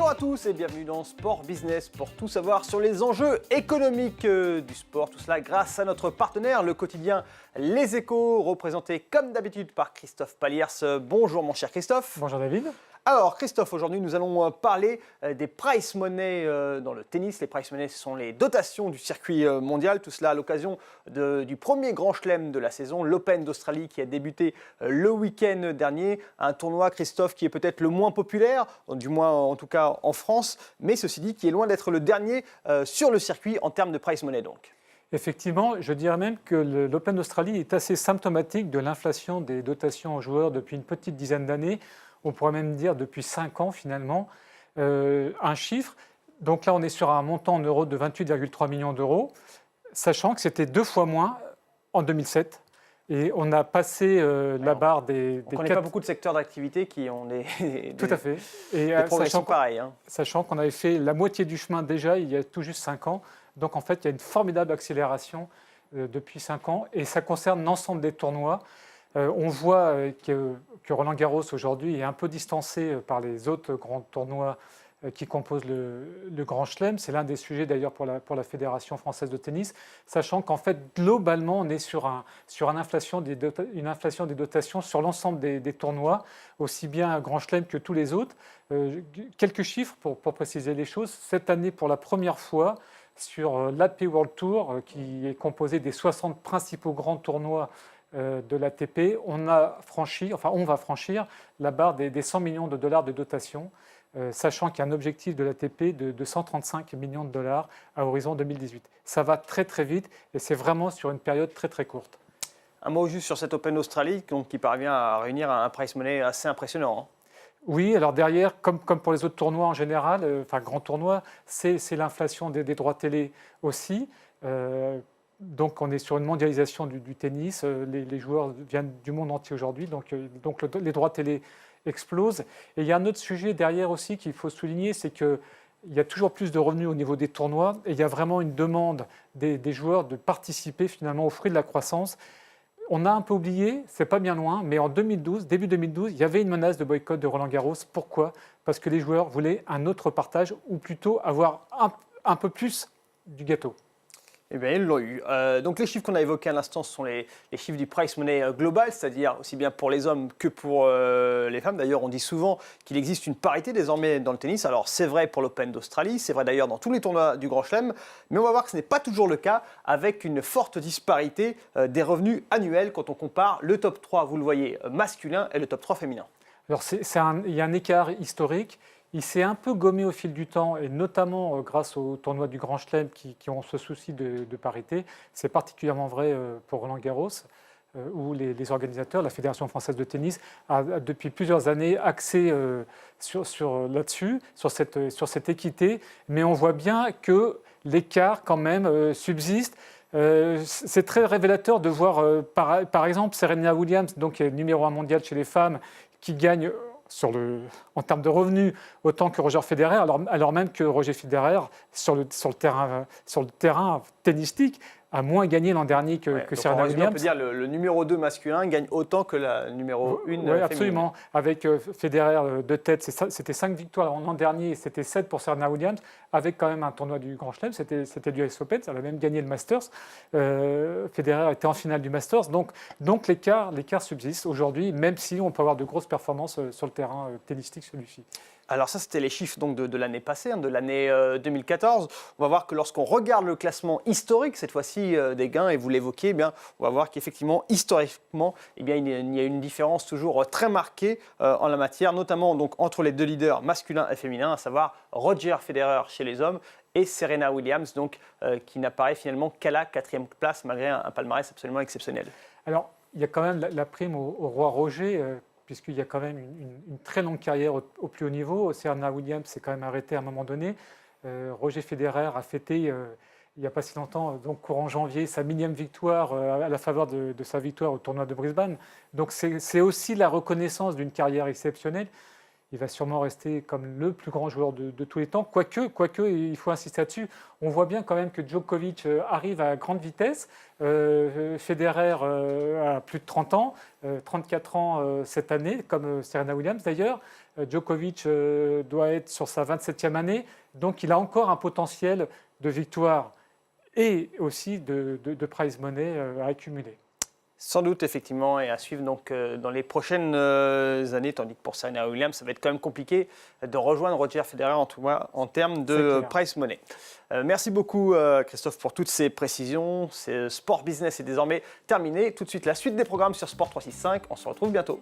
Bonjour à tous et bienvenue dans Sport Business pour tout savoir sur les enjeux économiques du sport. Tout cela grâce à notre partenaire, le quotidien Les Échos, représenté comme d'habitude par Christophe Paliers. Bonjour mon cher Christophe. Bonjour David. Alors Christophe, aujourd'hui nous allons parler des prize money dans le tennis. Les prize money, ce sont les dotations du circuit mondial. Tout cela à l'occasion du premier grand chelem de la saison, l'Open d'Australie qui a débuté le week-end dernier. Un tournoi, Christophe, qui est peut-être le moins populaire, du moins en tout cas en France, mais ceci dit qui est loin d'être le dernier sur le circuit en termes de prize money donc. Effectivement, je dirais même que l'Open d'Australie est assez symptomatique de l'inflation des dotations aux joueurs depuis une petite dizaine d'années. On pourrait même dire depuis 5 ans finalement. Un chiffre, donc là on est sur un montant en euros de 28,3 millions d'euros, sachant que c'était 2 fois moins en 2007. Et on a passé la barre des... On ne connaît pas beaucoup de secteurs d'activité qui ont Tout à fait. Et des progressions pareilles. Sachant qu'on avait fait la moitié du chemin déjà il y a tout juste 5 ans. Donc en fait, il y a une formidable accélération depuis 5 ans. Et ça concerne l'ensemble des tournois. On voit que Roland-Garros aujourd'hui est un peu distancé par les autres grands tournois qui composent le Grand Chelem. C'est l'un des sujets d'ailleurs pour la Fédération française de tennis, sachant qu'en fait globalement on est sur une inflation des dotations sur l'ensemble des tournois, aussi bien Grand Chelem que tous les autres. Quelques chiffres pour préciser les choses. Cette année, pour la première fois, sur l'ATP World Tour, qui est composé des 60 principaux grands tournois de l'ATP, on va franchir la barre des 100 millions de dollars de dotation, sachant qu'il y a un objectif de l'ATP de 135 millions de dollars à horizon 2018. Ça va très très vite et c'est vraiment sur une période très très courte. Un mot juste sur cet Open Australie qui parvient à réunir un prize money assez impressionnant. Hein. Oui, alors derrière, comme pour les autres tournois en général, grands tournois, c'est l'inflation des droits télé aussi. Donc on est sur une mondialisation du tennis, les joueurs viennent du monde entier aujourd'hui, donc les droits télé explosent. Et il y a un autre sujet derrière aussi qu'il faut souligner, c'est qu'il y a toujours plus de revenus au niveau des tournois et il y a vraiment une demande des joueurs de participer finalement aux fruits de la croissance. On a un peu oublié, c'est pas bien loin, mais en 2012, début 2012, il y avait une menace de boycott de Roland-Garros. Pourquoi ? Parce que les joueurs voulaient un autre partage ou plutôt avoir un peu plus du gâteau. Eh bien, ils l'ont eu. Donc, les chiffres qu'on a évoqués à l'instant, ce sont les chiffres du price money global, c'est-à-dire aussi bien pour les hommes que pour les femmes. D'ailleurs, on dit souvent qu'il existe une parité désormais dans le tennis. Alors, c'est vrai pour l'Open d'Australie, c'est vrai d'ailleurs dans tous les tournois du Grand Chelem, mais on va voir que ce n'est pas toujours le cas avec une forte disparité des revenus annuels quand on compare le top 3, vous le voyez, masculin et le top 3 féminin. Alors, il y a un écart historique. Il s'est un peu gommé au fil du temps, et notamment grâce aux tournois du Grand Chelem qui ont ce souci de parité. C'est particulièrement vrai pour Roland-Garros, où les organisateurs, la Fédération française de tennis, a depuis plusieurs années axé là-dessus, sur cette équité. Mais on voit bien que l'écart, quand même, subsiste. C'est très révélateur de voir, par exemple, Serena Williams, donc numéro 1 mondial chez les femmes, qui gagne en termes de revenus autant que Roger Federer, alors même que Roger Federer, sur le terrain tennistique, a moins gagné l'an dernier que Serena Williams. On peut dire le numéro 2 masculin gagne autant que la numéro 1 féminine. Oui, absolument. Avec Federer de tête, c'était 5 victoires l'an dernier et c'était 7 pour Serena Williams, avec quand même un tournoi du Grand Chelem, c'était du US Open, ça avait même gagné le Masters. Federer était en finale du Masters, donc l'écart subsiste aujourd'hui, même si on peut avoir de grosses performances sur le terrain tennistique celui-ci. Alors ça, c'était les chiffres donc, de l'année passée, de l'année 2014. On va voir que lorsqu'on regarde le classement historique, cette fois-ci des gains, et vous l'évoquiez, on va voir qu'effectivement, historiquement, il y a une différence toujours très marquée en la matière, notamment donc, entre les deux leaders masculins et féminins, à savoir Roger Federer chez les hommes et Serena Williams, donc, qui n'apparaît finalement qu'à la 4e place, malgré un palmarès absolument exceptionnel. Alors, il y a quand même la prime au roi Roger, puisqu'il y a quand même une très longue carrière au plus haut niveau. Serena Williams s'est quand même arrêtée à un moment donné. Roger Federer a fêté, il n'y a pas si longtemps, donc courant janvier, sa 1000e victoire à la faveur de sa victoire au tournoi de Brisbane. Donc c'est aussi la reconnaissance d'une carrière exceptionnelle. il va sûrement rester comme le plus grand joueur de tous les temps. Quoique, il faut insister là-dessus, on voit bien quand même que Djokovic arrive à grande vitesse. Federer a plus de 30 ans, 34 ans cette année, comme Serena Williams d'ailleurs. Djokovic doit être sur sa 27e année, donc il a encore un potentiel de victoire et aussi de prize money à accumuler. Sans doute, effectivement, et à suivre donc, dans les prochaines années, tandis que pour Serena Williams, ça va être quand même compliqué de rejoindre Roger Federer en tout cas en termes de prize money. Merci beaucoup, Christophe, pour toutes ces précisions. Sport Business est désormais terminé. Tout de suite, la suite des programmes sur Sport 365. On se retrouve bientôt.